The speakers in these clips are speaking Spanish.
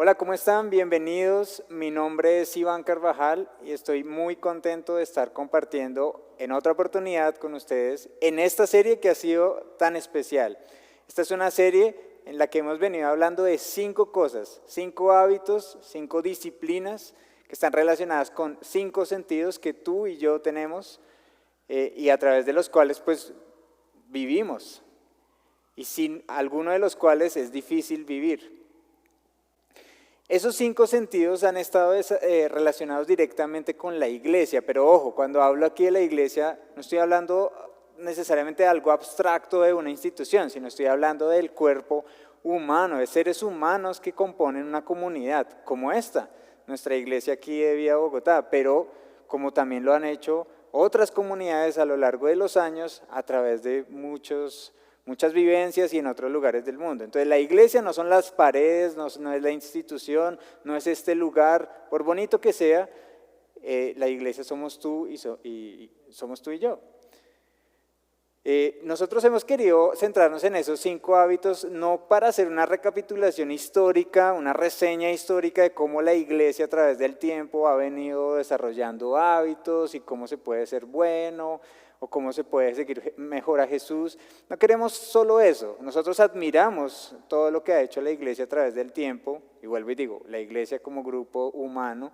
Hola, ¿cómo están? Bienvenidos. Mi nombre es Iván Carvajal y estoy muy contento de estar compartiendo en otra oportunidad con ustedes en esta serie que ha sido tan especial. Esta es una serie en la que hemos venido hablando de 5 cosas, 5 hábitos, 5 disciplinas que están relacionadas con 5 sentidos que tú y yo tenemos y a través de los cuales pues vivimos y sin alguno de los cuales es difícil vivir. Esos 5 sentidos han estado relacionados directamente con la iglesia, pero ojo, cuando hablo aquí de la iglesia no estoy hablando necesariamente de algo abstracto de una institución, sino estoy hablando del cuerpo humano, de seres humanos que componen una comunidad como esta, nuestra iglesia aquí de Vía Bogotá, pero como también lo han hecho otras comunidades a lo largo de los años a través de muchas vivencias y en otros lugares del mundo. Entonces la iglesia no son las paredes, no es la institución, no es este lugar, por bonito que sea, la iglesia somos tú y somos tú y yo. Nosotros hemos querido centrarnos en esos 5 hábitos, no para hacer una recapitulación histórica, una reseña histórica de cómo la iglesia a través del tiempo ha venido desarrollando hábitos y cómo se puede ser bueno, o cómo se puede seguir mejor a Jesús. No queremos solo eso, nosotros admiramos todo lo que ha hecho la iglesia a través del tiempo, y vuelvo y digo, la iglesia como grupo humano,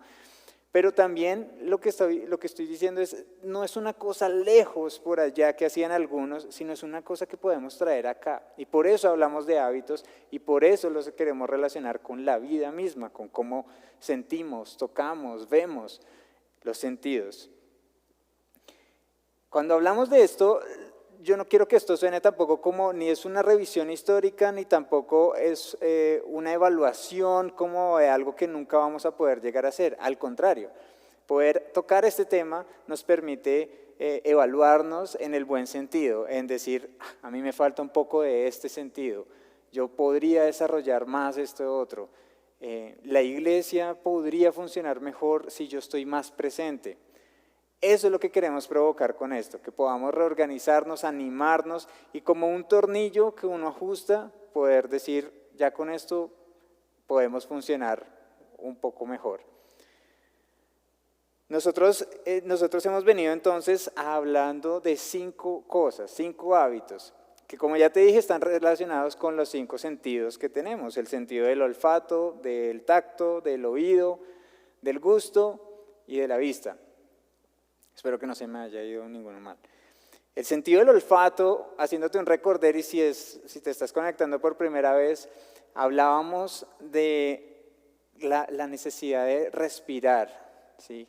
pero también lo que estoy diciendo es, no es una cosa lejos por allá que hacían algunos, sino es una cosa que podemos traer acá. Y por eso hablamos de hábitos y por eso los queremos relacionar con la vida misma, con cómo sentimos, tocamos, vemos los sentidos. Cuando hablamos de esto, yo no quiero que esto suene tampoco como ni es una revisión histórica, ni tampoco es una evaluación como de algo que nunca vamos a poder llegar a hacer. Al contrario, poder tocar este tema nos permite evaluarnos en el buen sentido, en decir, a mí me falta un poco de este sentido, yo podría desarrollar más esto otro. La iglesia podría funcionar mejor si yo estoy más presente. Eso es lo que queremos provocar con esto, que podamos reorganizarnos, animarnos y como un tornillo que uno ajusta, poder decir, ya con esto podemos funcionar un poco mejor. Nosotros hemos venido entonces hablando de 5 cosas, 5 hábitos, que como ya te dije están relacionados con los 5 sentidos que tenemos, el sentido del olfato, del tacto, del oído, del gusto y de la vista. Espero que no se me haya ido ninguno mal. El sentido del olfato, haciéndote un recorder y si te estás conectando por primera vez, hablábamos de la necesidad de respirar, ¿sí?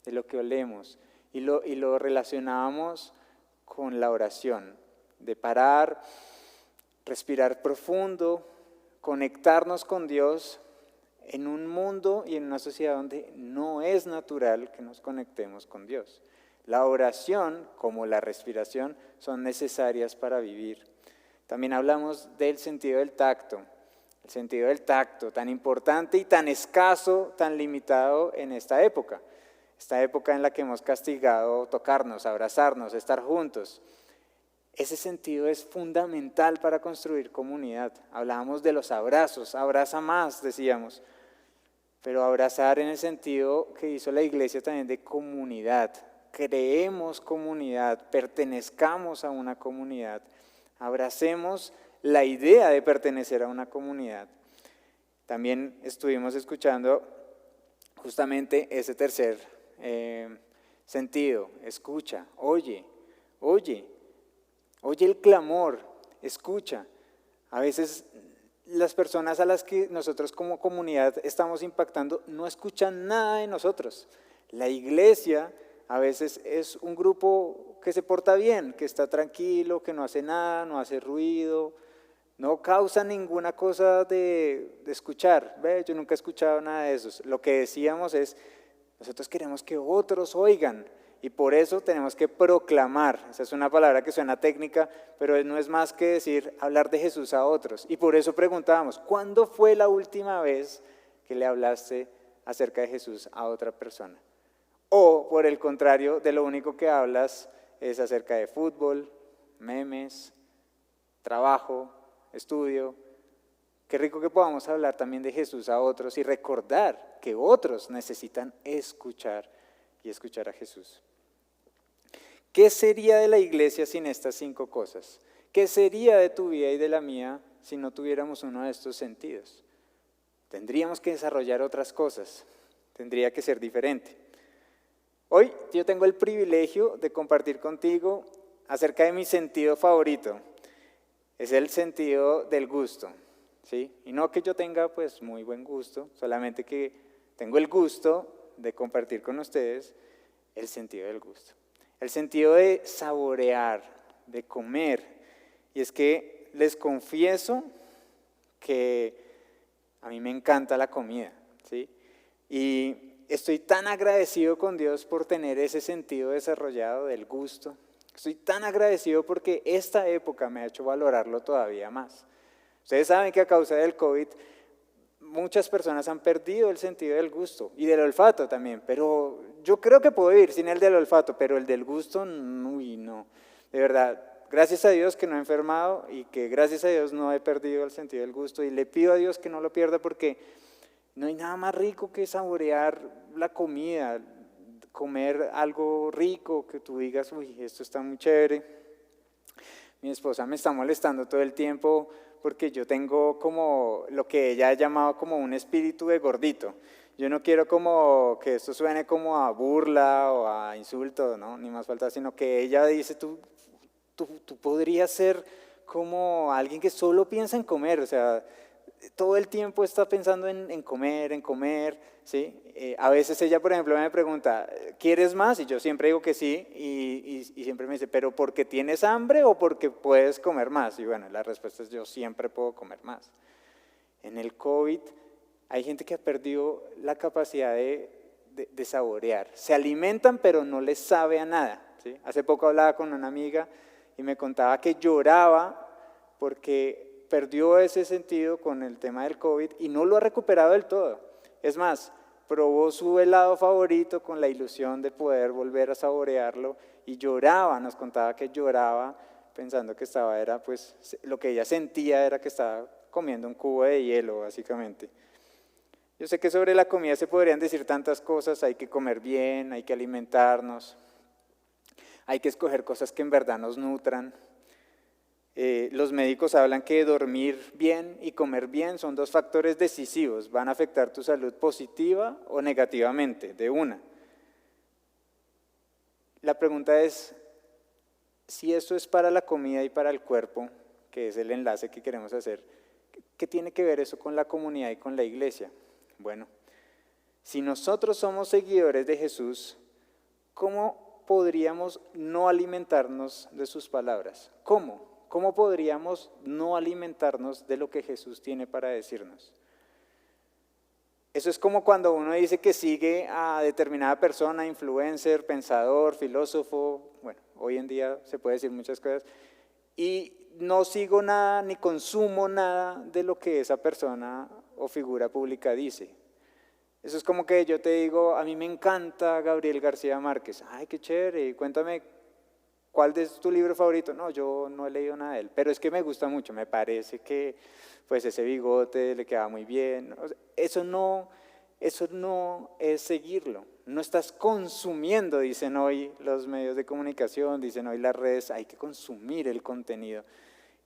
De lo que olemos y lo relacionábamos con la oración, de parar, respirar profundo, conectarnos con Dios en un mundo y en una sociedad donde no es natural que nos conectemos con Dios. La oración, como la respiración, son necesarias para vivir. También hablamos del sentido del tacto. El sentido del tacto, tan importante y tan escaso, tan limitado en esta época. Esta época en la que hemos castigado tocarnos, abrazarnos, estar juntos. Ese sentido es fundamental para construir comunidad. Hablábamos de los abrazos, abraza más, decíamos. Pero abrazar en el sentido que hizo la iglesia también de comunidad. Creemos comunidad, pertenezcamos a una comunidad, abracemos la idea de pertenecer a una comunidad. También estuvimos escuchando justamente ese tercer sentido, escucha, oye el clamor, escucha. A veces las personas a las que nosotros como comunidad estamos impactando no escuchan nada de nosotros. La iglesia a veces es un grupo que se porta bien, que está tranquilo, que no hace nada, no hace ruido, no causa ninguna cosa de escuchar. ¿Ve? Yo nunca he escuchado nada de eso. Lo que decíamos es, nosotros queremos que otros oigan y por eso tenemos que proclamar. Esa es una palabra que suena técnica, pero no es más que decir hablar de Jesús a otros. Y por eso preguntábamos, ¿cuándo fue la última vez que le hablaste acerca de Jesús a otra persona? O, por el contrario, de lo único que hablas es acerca de fútbol, memes, trabajo, estudio, Qué rico que podamos hablar también de Jesús a otros y recordar que otros necesitan escuchar y escuchar a Jesús. ¿Qué sería de la iglesia sin estas 5 cosas? ¿Qué sería de tu vida y de la mía si no tuviéramos uno de estos sentidos? Tendríamos que desarrollar otras cosas, tendría que ser diferente. Hoy yo tengo el privilegio de compartir contigo acerca de mi sentido favorito. Es el sentido del gusto, ¿sí? Y no que yo tenga pues muy buen gusto, solamente que tengo el gusto de compartir con ustedes el sentido del gusto. El sentido de saborear, de comer. Y es que les confieso que a mí me encanta la comida, ¿sí? Y estoy tan agradecido con Dios por tener ese sentido desarrollado del gusto. Estoy tan agradecido porque esta época me ha hecho valorarlo todavía más. Ustedes saben que a causa del COVID muchas personas han perdido el sentido del gusto y del olfato también, pero yo creo que puedo vivir sin el del olfato, pero el del gusto, uy, no. De verdad, gracias a Dios que no he enfermado y que gracias a Dios no he perdido el sentido del gusto y le pido a Dios que no lo pierda porque no hay nada más rico que saborear la comida, comer algo rico, que tú digas, uy, esto está muy chévere. Mi esposa me está molestando todo el tiempo porque yo tengo como lo que ella ha llamado como un espíritu de gordito. Yo no quiero como que esto suene como a burla o a insulto, ¿no? Ni más falta, sino que ella dice, tú podrías ser como alguien que solo piensa en comer, o sea, todo el tiempo está pensando en comer, ¿sí? A veces ella, por ejemplo, me pregunta, ¿quieres más? Y yo siempre digo que sí, y siempre me dice, ¿pero porque tienes hambre o porque puedes comer más? Y bueno, la respuesta es yo siempre puedo comer más. En el COVID hay gente que ha perdido la capacidad de saborear. Se alimentan, pero no les sabe a nada, ¿sí? Hace poco hablaba con una amiga y me contaba que lloraba porque perdió ese sentido con el tema del COVID y no lo ha recuperado del todo. Es más, probó su helado favorito con la ilusión de poder volver a saborearlo y lloraba, nos contaba que lloraba pensando que pues lo que ella sentía era que estaba comiendo un cubo de hielo, básicamente. Yo sé que sobre la comida se podrían decir tantas cosas, hay que comer bien, hay que alimentarnos, hay que escoger cosas que en verdad nos nutran. Los médicos hablan que dormir bien y comer bien son 2 factores decisivos, van a afectar tu salud positiva o negativamente, de una. La pregunta es, si eso es para la comida y para el cuerpo, que es el enlace que queremos hacer, ¿qué tiene que ver eso con la comunidad y con la iglesia? Bueno, si nosotros somos seguidores de Jesús, ¿cómo podríamos no alimentarnos de sus palabras? ¿Cómo? ¿Cómo podríamos no alimentarnos de lo que Jesús tiene para decirnos? Eso es como cuando uno dice que sigue a determinada persona, influencer, pensador, filósofo, bueno, hoy en día se puede decir muchas cosas, y no sigo nada ni consumo nada de lo que esa persona o figura pública dice. Eso es como que yo te digo, a mí me encanta Gabriel García Márquez, ay, qué chévere, cuéntame, ¿cuál es tu libro favorito? No, yo no he leído nada de él, pero es que me gusta mucho, me parece que pues ese bigote le queda muy bien. O sea, eso no es seguirlo, no estás consumiendo, dicen hoy los medios de comunicación, dicen hoy las redes, hay que consumir el contenido.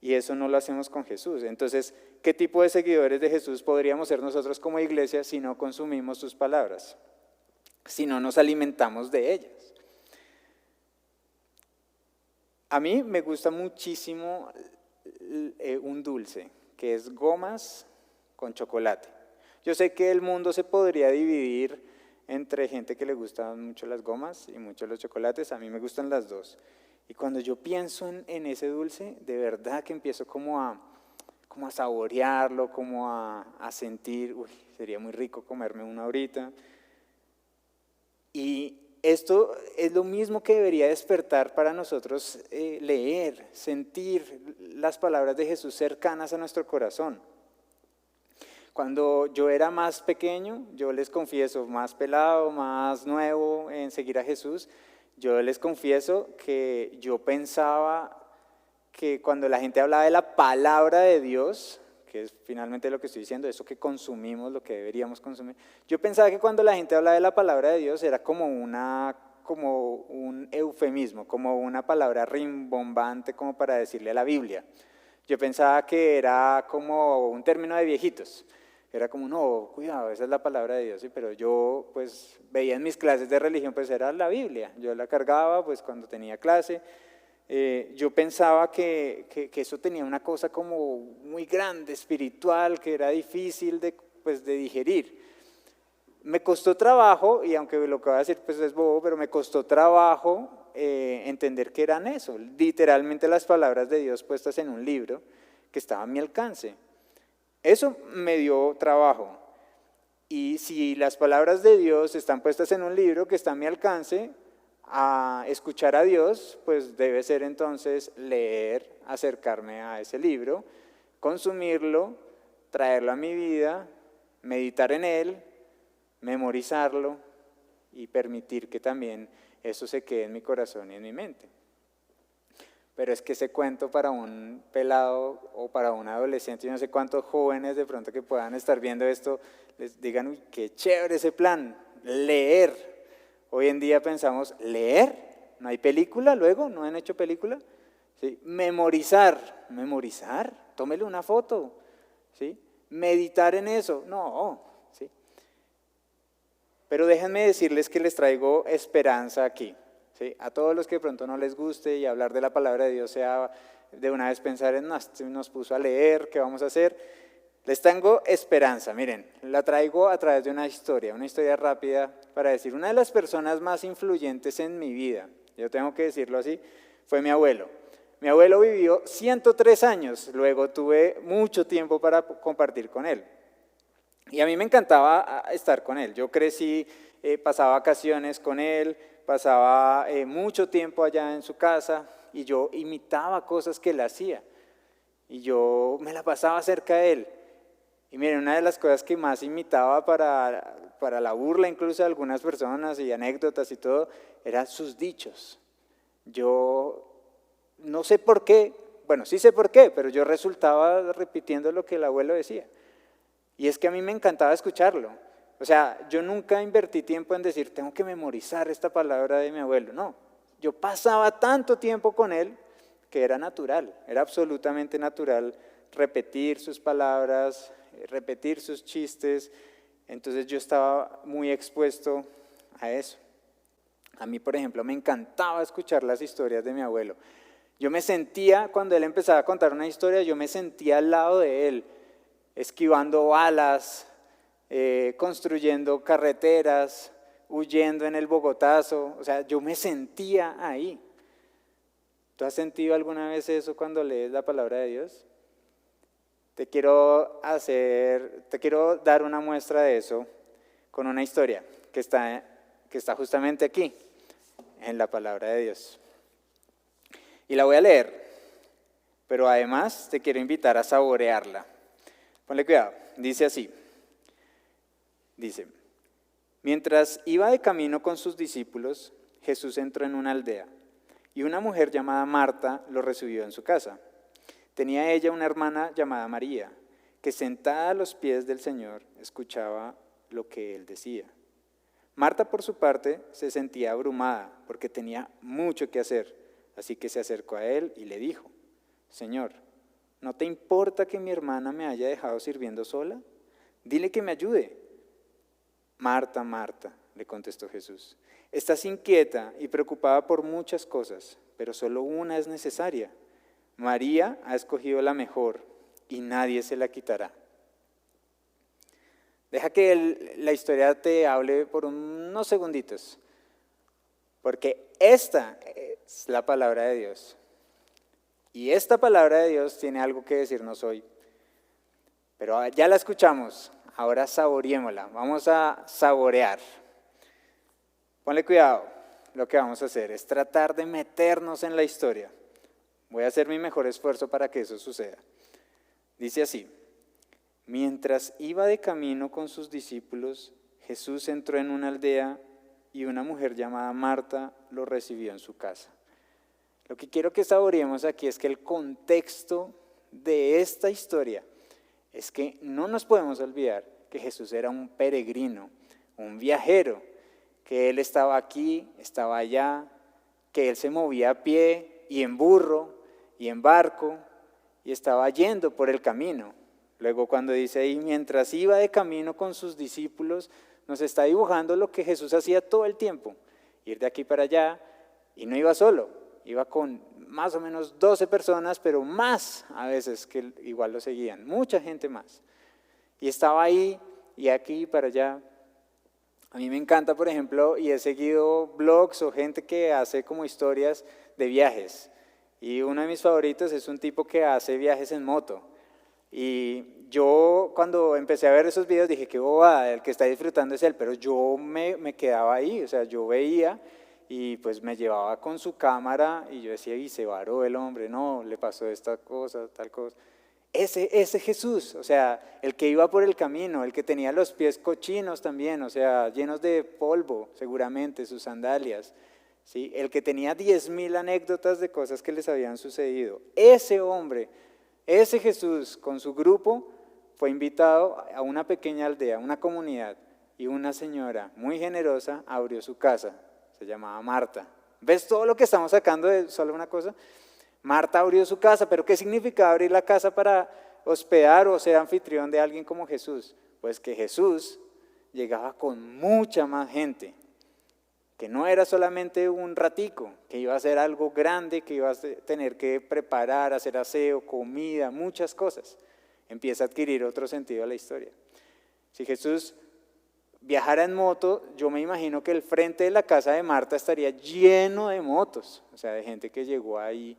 Y eso no lo hacemos con Jesús. Entonces, ¿qué tipo de seguidores de Jesús podríamos ser nosotros como iglesia si no consumimos sus palabras? Si no nos alimentamos de ellas. A mí me gusta muchísimo un dulce, que es gomas con chocolate. Yo sé que el mundo se podría dividir entre gente que le gustan mucho las gomas y mucho los chocolates. A mí me gustan las dos. Y cuando yo pienso en ese dulce, de verdad que empiezo como a saborearlo, como a sentir, uy, sería muy rico comerme una ahorita. Y esto es lo mismo que debería despertar para nosotros leer, sentir las palabras de Jesús cercanas a nuestro corazón. Cuando yo era más pequeño, yo les confieso, más pelado, más nuevo en seguir a Jesús, yo les confieso que yo pensaba que cuando la gente hablaba de la palabra de Dios, que es finalmente lo que estoy diciendo, eso que consumimos, lo que deberíamos consumir. Yo pensaba que cuando la gente habla de la palabra de Dios era como un eufemismo, como una palabra rimbombante como para decirle a la Biblia. Yo pensaba que era como un término de viejitos. Era como, no, cuidado, esa es la palabra de Dios, ¿sí? Pero yo pues veía en mis clases de religión, pues era la Biblia, yo la cargaba pues cuando tenía clase. Yo pensaba que eso tenía una cosa como muy grande, espiritual, que era difícil pues, de digerir. Me costó trabajo, y aunque lo que voy a decir pues es bobo, pero me costó trabajo entender que eran eso, literalmente las palabras de Dios puestas en un libro que estaba a mi alcance. Eso me dio trabajo. Y si las palabras de Dios están puestas en un libro que está a mi alcance, a escuchar a Dios, pues debe ser entonces leer, acercarme a ese libro, consumirlo, traerlo a mi vida, meditar en él, memorizarlo y permitir que también eso se quede en mi corazón y en mi mente. Pero es que ese cuento para un pelado o para un adolescente, yo no sé cuántos jóvenes de pronto que puedan estar viendo esto, les digan, uy, qué chévere ese plan, leer. Hoy en día pensamos, ¿leer? ¿No hay película luego? ¿No han hecho película? ¿Sí? Memorizar, tómele una foto. ¿Sí? Meditar en eso, no. ¿Sí? Pero déjenme decirles que les traigo esperanza aquí. ¿Sí? A todos los que de pronto no les guste y hablar de la palabra de Dios sea de una vez pensar en, nos puso a leer, ¿qué vamos a hacer? Les tengo esperanza, miren, la traigo a través de una historia rápida para decir, una de las personas más influyentes en mi vida, yo tengo que decirlo así, fue mi abuelo. Mi abuelo vivió 103 años, luego tuve mucho tiempo para compartir con él. Y a mí me encantaba estar con él, yo crecí, pasaba vacaciones con él, pasaba mucho tiempo allá en su casa y yo imitaba cosas que él hacía y yo me la pasaba cerca de él. Y miren, una de las cosas que más imitaba para la burla incluso de algunas personas y anécdotas y todo, eran sus dichos. Yo no sé por qué, bueno, sí sé por qué, pero yo resultaba repitiendo lo que el abuelo decía. Y es que a mí me encantaba escucharlo. O sea, yo nunca invertí tiempo en decir, tengo que memorizar esta palabra de mi abuelo. No, yo pasaba tanto tiempo con él que era natural, era absolutamente natural repetir sus palabras, repetir sus chistes. Entonces yo estaba muy expuesto a eso. A mí, por ejemplo, me encantaba escuchar las historias de mi abuelo. Yo me sentía, cuando él empezaba a contar una historia, yo me sentía al lado de él, esquivando balas, construyendo carreteras, huyendo en el Bogotazo. O sea, yo me sentía ahí. ¿Tú has sentido alguna vez eso cuando lees la palabra de Dios? Te quiero dar una muestra de eso con una historia que está justamente aquí, en la palabra de Dios. Y la voy a leer, pero además te quiero invitar a saborearla. Ponle cuidado, dice así. Dice, mientras iba de camino con sus discípulos, Jesús entró en una aldea y una mujer llamada Marta lo recibió en su casa. Tenía ella una hermana llamada María, que sentada a los pies del Señor escuchaba lo que él decía. Marta, por su parte, se sentía abrumada porque tenía mucho que hacer, así que se acercó a él y le dijo, Señor, ¿no te importa que mi hermana me haya dejado sirviendo sola? Dile que me ayude. Marta, Marta, le contestó Jesús, estás inquieta y preocupada por muchas cosas, pero solo una es necesaria. María ha escogido la mejor y nadie se la quitará. Deja que la historia te hable por unos segunditos, porque esta es la palabra de Dios. Y esta palabra de Dios tiene algo que decirnos hoy. Pero ya la escuchamos, ahora saboreémosla, vamos a saborear. Ponle cuidado, lo que vamos a hacer es tratar de meternos en la historia. Voy a hacer mi mejor esfuerzo para que eso suceda. Dice así, mientras iba de camino con sus discípulos, Jesús entró en una aldea y una mujer llamada Marta lo recibió en su casa. Lo que quiero que saboreemos aquí es que el contexto de esta historia es que no nos podemos olvidar que Jesús era un peregrino, un viajero, que Él estaba aquí, estaba allá, que Él se movía a pie y en burro y en barco y estaba yendo por el camino. Luego cuando dice ahí, mientras iba de camino con sus discípulos, nos está dibujando lo que Jesús hacía todo el tiempo, ir de aquí para allá, y no iba solo, iba con más o menos 12 personas, pero más a veces que igual lo seguían, mucha gente más. Y estaba ahí y aquí para allá. A mí me encanta, por ejemplo, y he seguido blogs o gente que hace como historias de viajes. Y uno de mis favoritos es un tipo que hace viajes en moto. Y yo cuando empecé a ver esos videos dije, qué bobada, el que está disfrutando es él, pero yo me quedaba ahí, o sea, yo veía y pues me llevaba con su cámara y yo decía, y se varó el hombre, no, le pasó esta cosa, tal cosa. Ese Jesús, o sea, el que iba por el camino, el que tenía los pies cochinos también, o sea, llenos de polvo, seguramente, sus sandalias, ¿sí? El que tenía 10,000 anécdotas de cosas que les habían sucedido. Ese hombre, ese Jesús con su grupo fue invitado a una pequeña aldea, una comunidad, y una señora muy generosa abrió su casa, se llamaba Marta. ¿Ves todo lo que estamos sacando de solo una cosa? Marta abrió su casa, pero ¿qué significa abrir la casa para hospedar o ser anfitrión de alguien como Jesús? Pues que Jesús llegaba con mucha más gente, que no era solamente un ratico, que iba a ser algo grande, que iba a tener que preparar, hacer aseo, comida, muchas cosas. Empieza a adquirir otro sentido a la historia. Si Jesús viajara en moto, yo me imagino que el frente de la casa de Marta estaría lleno de motos, o sea, de gente que llegó ahí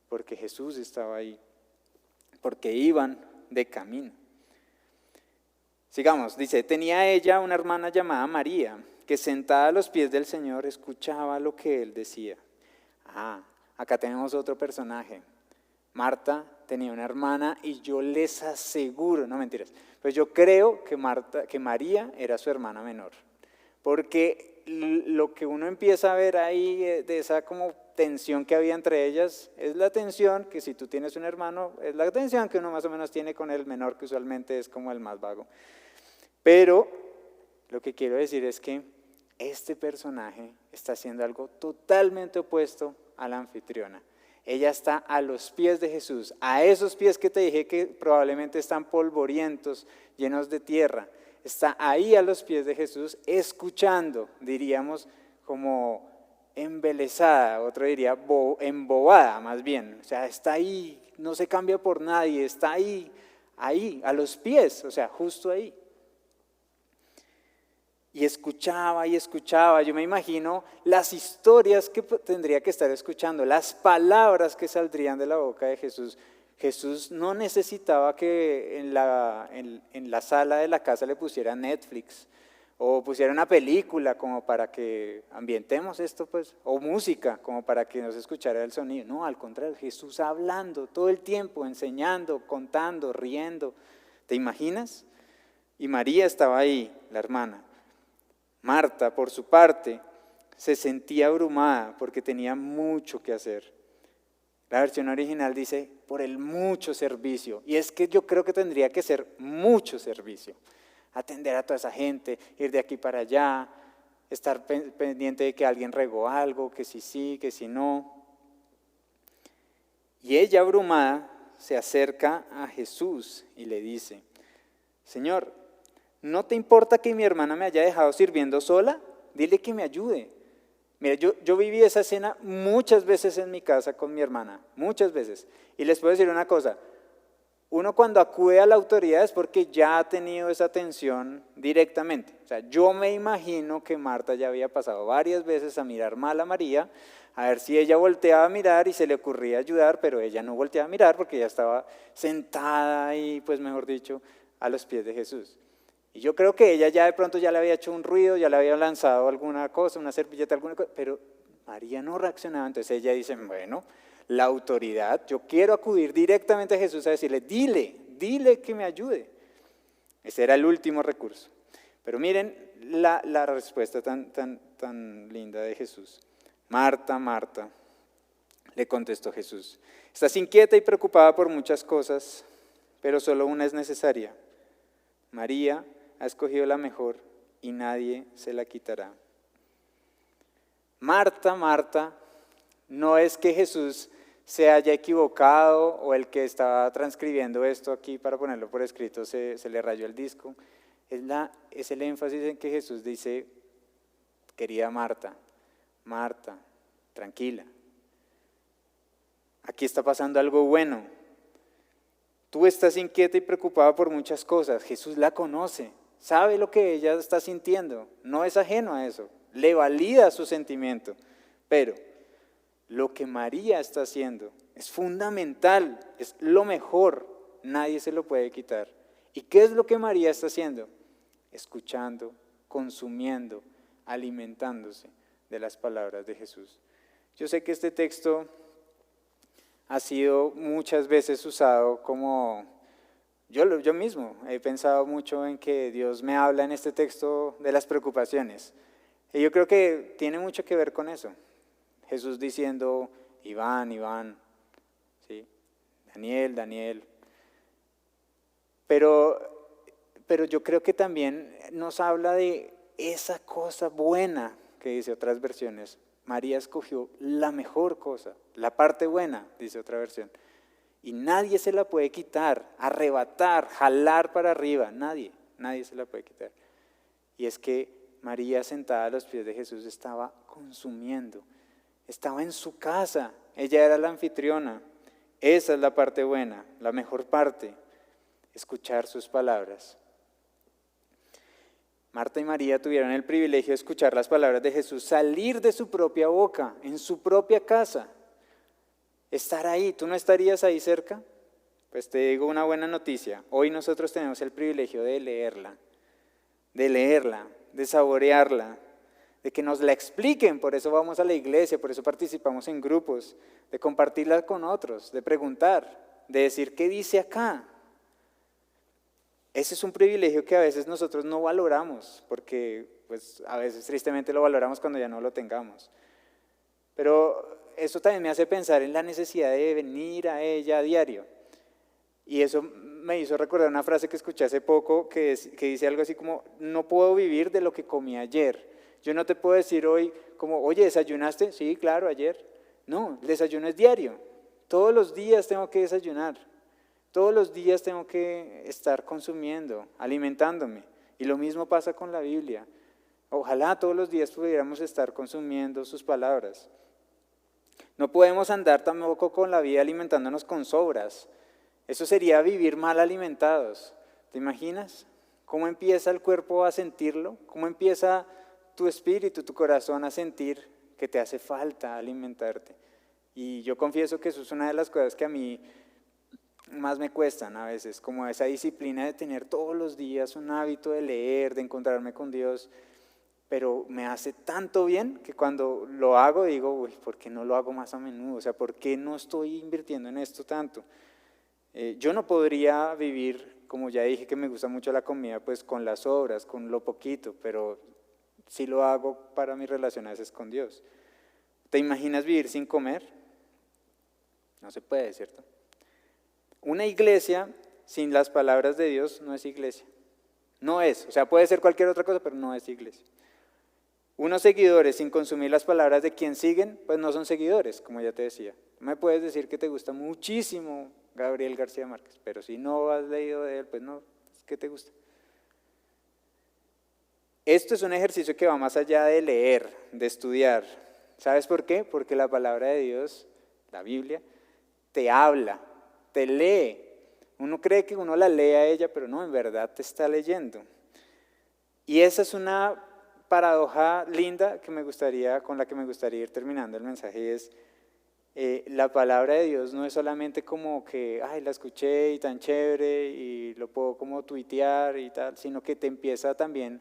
porque Jesús estaba ahí, porque iban de camino. Sigamos, dice, tenía ella una hermana llamada María, que sentada a los pies del Señor escuchaba lo que Él decía. Acá tenemos otro personaje. Marta tenía una hermana y yo les aseguro, no mentiras, pues yo creo que María era su hermana menor, porque lo que uno empieza a ver ahí de esa como tensión que había entre ellas, es la tensión que si tú tienes un hermano, es la tensión que uno más o menos tiene con el menor, que usualmente es como el más vago. Pero lo que quiero decir es que este personaje está haciendo algo totalmente opuesto a la anfitriona. Ella está a los pies de Jesús, a esos pies que te dije que probablemente están polvorientos, llenos de tierra. Está ahí a los pies de Jesús, escuchando, diríamos, como embelesada, otro diría embobada más bien, o sea, está ahí, no se cambia por nadie, está ahí, a los pies, o sea, justo ahí. Y escuchaba, yo me imagino las historias que tendría que estar escuchando, las palabras que saldrían de la boca de Jesús. Jesús no necesitaba que en la sala de la casa le pusieran Netflix, o pusiera una película como para que ambientemos esto, pues, o música como para que no se escuchara el sonido. No, al contrario, Jesús hablando todo el tiempo, enseñando, contando, riendo. ¿Te imaginas? Y María estaba ahí, la hermana. Marta, por su parte, se sentía abrumada porque tenía mucho que hacer. La versión original dice, por el mucho servicio. Y es que yo creo que tendría que ser mucho servicio. Atender a toda esa gente, ir de aquí para allá, estar pendiente de que alguien regó algo, que si sí, que si no. Y ella, abrumada, se acerca a Jesús y le dice, Señor, ¿no te importa que mi hermana me haya dejado sirviendo sola? Dile que me ayude. Mira, yo viví esa escena muchas veces en mi casa con mi hermana, muchas veces. Y les puedo decir una cosa, uno cuando acude a la autoridad es porque ya ha tenido esa atención directamente. O sea, yo me imagino que Marta ya había pasado varias veces a mirar mal a María, a ver si ella volteaba a mirar y se le ocurría ayudar, pero ella no volteaba a mirar porque ella estaba sentada y, pues mejor dicho, a los pies de Jesús. Y yo creo que ella ya de pronto ya le había hecho un ruido, ya le había lanzado alguna cosa, una servilleta, alguna cosa, pero María no reaccionaba. Entonces ella dice, bueno, la autoridad, yo quiero acudir directamente a Jesús a decirle, dile que me ayude. Ese era el último recurso. Pero miren la respuesta tan linda de Jesús. Marta, Marta, le contestó Jesús, estás inquieta y preocupada por muchas cosas, pero solo una es necesaria. María ha escogido la mejor y nadie se la quitará. Marta, Marta, no es que Jesús se haya equivocado o el que estaba transcribiendo esto aquí para ponerlo por escrito se le rayó el disco. Es el énfasis en que Jesús dice, querida Marta, Marta, tranquila. Aquí está pasando algo bueno. Tú estás inquieta y preocupada por muchas cosas. Jesús la conoce, sabe lo que ella está sintiendo, no es ajeno a eso, le valida su sentimiento. Pero lo que María está haciendo es fundamental, es lo mejor, nadie se lo puede quitar. ¿Y qué es lo que María está haciendo? Escuchando, consumiendo, alimentándose de las palabras de Jesús. Yo sé que este texto ha sido muchas veces usado como, yo mismo he pensado mucho en que Dios me habla en este texto de las preocupaciones. Y yo creo que tiene mucho que ver con eso. Jesús diciendo, Iván, Iván, ¿sí? Daniel, Daniel. Pero yo creo que también nos habla de esa cosa buena que dice otras versiones. María escogió la mejor cosa, la parte buena, dice otra versión. Y nadie se la puede quitar, arrebatar, jalar para arriba, nadie se la puede quitar. Y es que María sentada a los pies de Jesús estaba consumiendo, estaba en su casa, ella era la anfitriona. Esa es la parte buena, la mejor parte, escuchar sus palabras. Marta y María tuvieron el privilegio de escuchar las palabras de Jesús, salir de su propia boca, en su propia casa, estar ahí. ¿Tú no estarías ahí cerca? Pues te digo una buena noticia, hoy nosotros tenemos el privilegio de leerla, de saborearla, de que nos la expliquen, por eso vamos a la iglesia, por eso participamos en grupos, de compartirla con otros, de preguntar, de decir ¿qué dice acá? Ese es un privilegio que a veces nosotros no valoramos, porque pues, a veces tristemente lo valoramos cuando ya no lo tengamos. Pero eso también me hace pensar en la necesidad de venir a ella a diario. Y eso me hizo recordar una frase que escuché hace poco que dice algo así como, no puedo vivir de lo que comí ayer. Yo no te puedo decir hoy como, oye, ¿desayunaste? Sí, claro, ayer. No, el desayuno es diario. Todos los días tengo que desayunar. Todos los días tengo que estar consumiendo, alimentándome. Y lo mismo pasa con la Biblia. Ojalá todos los días pudiéramos estar consumiendo sus palabras. No podemos andar tampoco con la vida alimentándonos con sobras. Eso sería vivir mal alimentados. ¿Te imaginas? ¿Cómo empieza el cuerpo a sentirlo? ¿Cómo empieza tu espíritu, tu corazón a sentir que te hace falta alimentarte? Y yo confieso que eso es una de las cosas que a mí más me cuestan a veces, como esa disciplina de tener todos los días un hábito de leer, de encontrarme con Dios, pero me hace tanto bien que cuando lo hago digo, uy, ¿por qué no lo hago más a menudo? O sea, ¿por qué no estoy invirtiendo en esto tanto? Yo no podría vivir, como ya dije que me gusta mucho la comida, pues con las obras, con lo poquito, pero sí lo hago para mis relaciones con Dios. ¿Te imaginas vivir sin comer? No se puede, ¿cierto? Una iglesia sin las palabras de Dios no es iglesia. No es, o sea, puede ser cualquier otra cosa, pero no es iglesia. Unos seguidores sin consumir las palabras de quien siguen, pues no son seguidores, como ya te decía. Me puedes decir que te gusta muchísimo Gabriel García Márquez, pero si no has leído de él, pues no, ¿qué te gusta? Esto es un ejercicio que va más allá de leer, de estudiar. ¿Sabes por qué? Porque la palabra de Dios, la Biblia, te habla, te lee. Uno cree que uno la lee a ella, pero no, en verdad te está leyendo. Y esa es una paradoja linda con la que me gustaría ir terminando el mensaje, es la palabra de Dios no es solamente como que, ay, la escuché y tan chévere y lo puedo como tuitear y tal, sino que te empieza también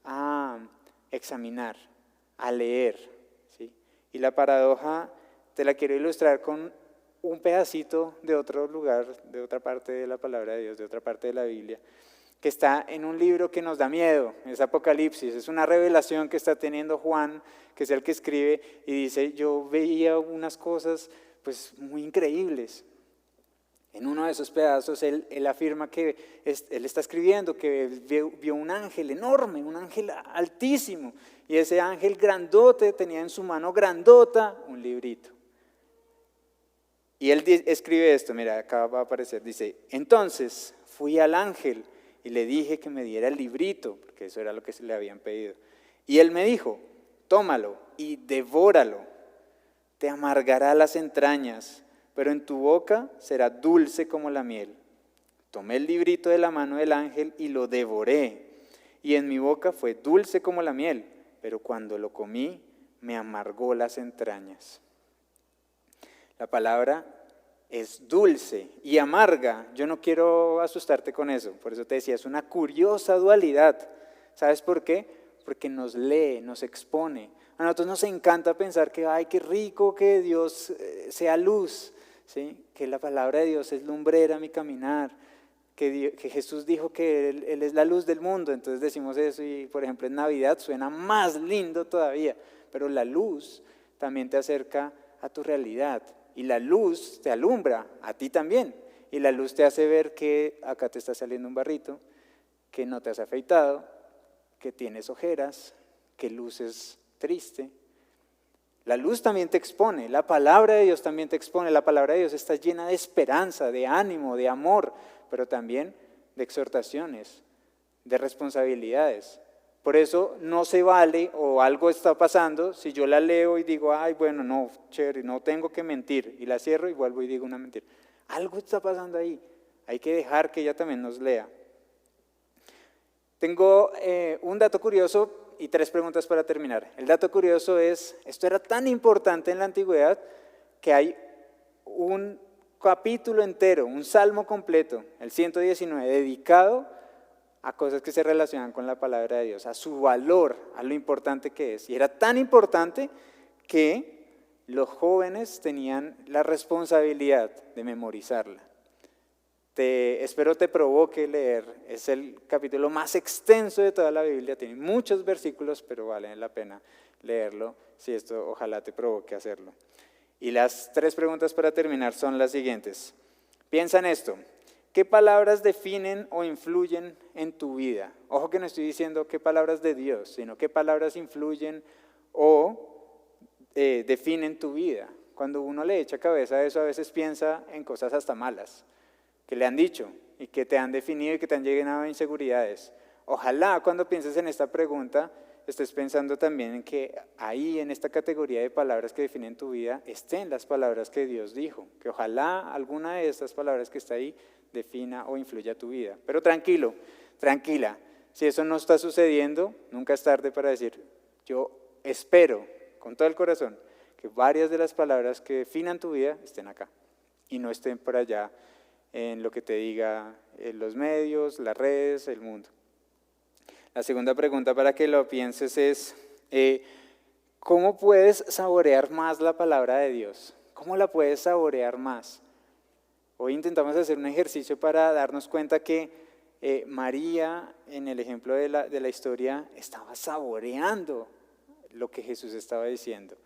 a examinar, a leer, ¿sí? Y la paradoja te la quiero ilustrar con un pedacito de otro lugar, de otra parte de la palabra de Dios, de otra parte de la Biblia, que está en un libro que nos da miedo, es Apocalipsis, es una revelación que está teniendo Juan, que es el que escribe, y dice, yo veía unas cosas pues muy increíbles. En uno de esos pedazos él afirma que él está escribiendo que vio un ángel enorme, un ángel altísimo, y ese ángel grandote tenía en su mano grandota un librito. Y él escribe esto, mira, acá va a aparecer, dice: entonces fui al ángel y le dije que me diera el librito, porque eso era lo que se le habían pedido. Y él me dijo: tómalo y devóralo, te amargará las entrañas, pero en tu boca será dulce como la miel. Tomé el librito de la mano del ángel y lo devoré, y en mi boca fue dulce como la miel, pero cuando lo comí me amargó las entrañas. La palabra es dulce y amarga. Yo no quiero asustarte con eso, por eso te decía, es una curiosa dualidad. ¿Sabes por qué? Porque nos lee, nos expone. A nosotros nos encanta pensar que, ay, qué rico que Dios sea luz, ¿sí? Que la palabra de Dios es lumbrera mi caminar, que Jesús dijo que él es la luz del mundo. Entonces decimos eso y, por ejemplo, en Navidad suena más lindo todavía, pero la luz también te acerca a tu realidad y la luz te alumbra a ti también, y la luz te hace ver que acá te está saliendo un barrito, que no te has afeitado, que tienes ojeras, que luces triste. La luz también te expone, la palabra de Dios también te expone. La palabra de Dios está llena de esperanza, de ánimo, de amor, pero también de exhortaciones, de responsabilidades. Por eso no se vale, o algo está pasando, si yo la leo y digo, ay, bueno, no, chévere, no tengo que mentir, y la cierro y vuelvo y digo una mentira. Algo está pasando ahí, hay que dejar que ella también nos lea. Tengo un dato curioso y 3 preguntas para terminar. El dato curioso es, esto era tan importante en la antigüedad que hay un capítulo entero, un salmo completo, el 119, dedicado a cosas que se relacionan con la palabra de Dios, a su valor, a lo importante que es. Y era tan importante que los jóvenes tenían la responsabilidad de memorizarla. Espero te provoque leer, es el capítulo más extenso de toda la Biblia, tiene muchos versículos, pero vale la pena leerlo, si esto ojalá te provoque hacerlo. Y las 3 preguntas para terminar son las siguientes. Piensa en esto, ¿qué palabras definen o influyen en tu vida? Ojo que no estoy diciendo qué palabras de Dios, sino qué palabras influyen o definen tu vida. Cuando uno le echa cabeza a eso, a veces piensa en cosas hasta malas que le han dicho y que te han definido y que te han llenado de inseguridades. Ojalá cuando pienses en esta pregunta estés pensando también en que ahí en esta categoría de palabras que definen tu vida estén las palabras que Dios dijo, que ojalá alguna de estas palabras que está ahí defina o influya tu vida. Pero tranquilo, tranquila, si eso no está sucediendo, nunca es tarde para decir, yo espero con todo el corazón que varias de las palabras que definan tu vida estén acá y no estén por allá en lo que te diga los medios, las redes, el mundo. La segunda pregunta para que lo pienses es, ¿cómo puedes saborear más la palabra de Dios? ¿Cómo la puedes saborear más? Hoy intentamos hacer un ejercicio para darnos cuenta que María, en el ejemplo de la historia, estaba saboreando lo que Jesús estaba diciendo.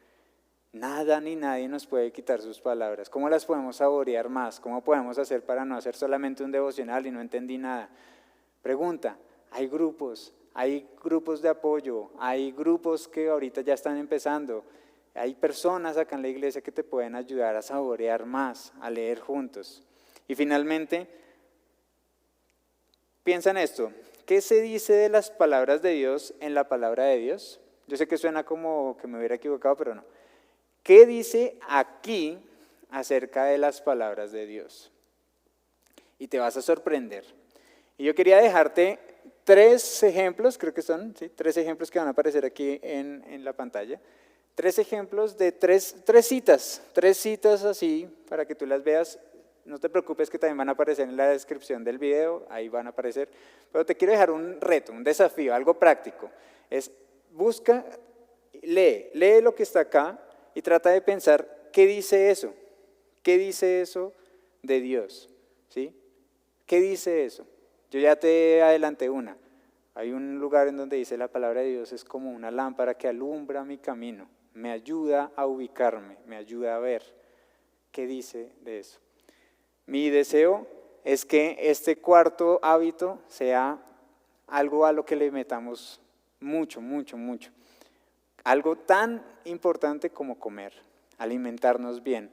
Nada ni nadie nos puede quitar sus palabras. ¿Cómo las podemos saborear más? ¿Cómo podemos hacer para no hacer solamente un devocional y no entendí nada? Pregunta, hay grupos de apoyo, hay grupos que ahorita ya están empezando, hay personas acá en la iglesia que te pueden ayudar a saborear más, a leer juntos. Y finalmente, piensa en esto, ¿qué se dice de las palabras de Dios en la palabra de Dios? Yo sé que suena como que me hubiera equivocado, pero no. ¿Qué dice aquí acerca de las palabras de Dios? Y te vas a sorprender. Y yo quería dejarte 3 ejemplos, creo que son, ¿sí? 3 ejemplos que van a aparecer aquí en la pantalla. 3 ejemplos de 3 citas así, para que tú las veas. No te preocupes que también van a aparecer en la descripción del video, ahí van a aparecer. Pero te quiero dejar un reto, un desafío, algo práctico. Es busca, lee lo que está acá, y trata de pensar, ¿qué dice eso? ¿Qué dice eso de Dios? ¿Sí? ¿Qué dice eso? Yo ya te adelanté una. Hay un lugar en donde dice la palabra de Dios es como una lámpara que alumbra mi camino, me ayuda a ubicarme, me ayuda a ver. ¿Qué dice de eso? Mi deseo es que este cuarto hábito sea algo a lo que le metamos mucho, mucho, mucho. Algo tan importante como comer, alimentarnos bien,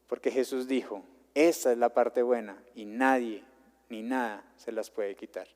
porque Jesús dijo, esta es la parte buena y nadie ni nada se las puede quitar.